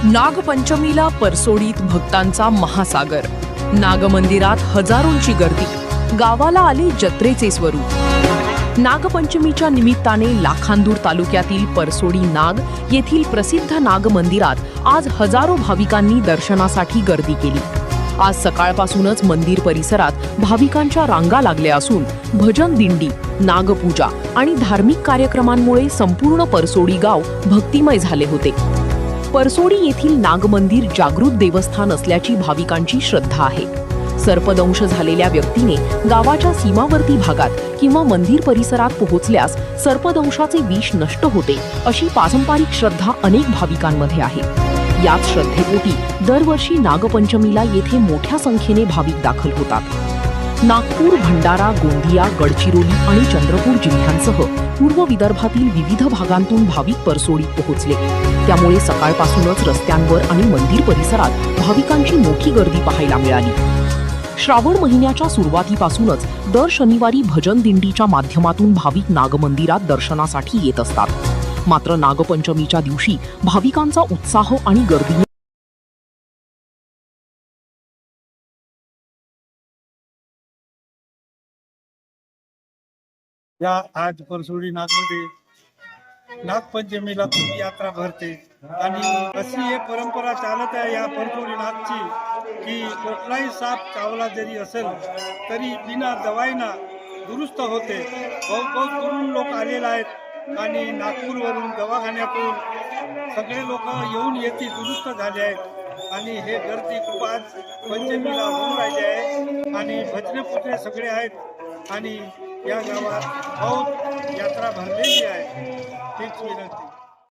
नागपंचमीला परसोडीत भक्तांचा महासागर। नागमंदिरात हजारोंची गर्दी, गावाला आले जत्रेचे स्वरूप। नागपंचमीच्या निमित्ताने लाखांदूर तालुक्यातील परसोडी नाग येथील प्रसिद्ध नागमंदिरात आज हजारो भाविकांनी दर्शनासाठी गर्दी केली। आज सकाळपासूनच मंदिर परिसरात भाविकांच्या रांगा लागल्या असून भजन दिंडी, नागपूजा आणि धार्मिक कार्यक्रमांमुळे संपूर्ण परसोडी गाव भक्तिमय झाले होते। परसोडी येथील नागमंदिर जागृत देवस्थान असल्याची भाविकांची श्रद्धा आहे। सर्पदंश झालेल्या व्यक्तीने गावाच्या सीमावर्ती भागात किंवा मंदिर परिसरात पोहोचल्यास सर्पदंशाचे विष नष्ट होते, अशी पारंपरिक श्रद्धा अनेक भाविकांमध्ये आहे। याच श्रद्धेपोटी दरवर्षी नागपंचमीला येथे मोठ्या संख्येने भाविक दाखल होतात। नागपूर, भंडारा, गोंदिया, गडचिरोली आणि चंद्रपूर जिल्ह्यांसह पूर्व विदर्भातील विविध भागांतून भाविक परसोडीत पोहोचले। त्यामुळे सकाळपासूनच रस्त्यांवर आणि मंदिर परिसरात भाविकांची मोठी गर्दी पाहायला मिळाली। श्रावण महिन्याच्या सुरुवातीपासूनच दर शनिवारी भजन दिंडीच्या माध्यमातून भाविक नागमंदिरात दर्शनासाठी येत असतात। मात्र नागपंचमीच्या दिवशी भाविकांचा उत्साह आणि गर्दी या आज परसोडी नागमध्ये नागपंचमीला खूप यात्रा भरते आणि अशी एक परंपरा चालत आहे या परसोडी नागची की कुठलाही साप चावला जरी असेल तरी बिना दवाईना दुरुस्त होते। बहुत दुरून लोक आलेले आहेत आणि नागपूरवरून, दवाखान्यातून सगळे लोक येथे दुरुस्त झाले आहेत आणि हे गर्दी खूप आज पंचमीला होऊन राहिले आहे आणि भजने पुजने सगळे आहेत आणि या गावात बहुत यात्रा भरलेली आहे। हीच विनंती।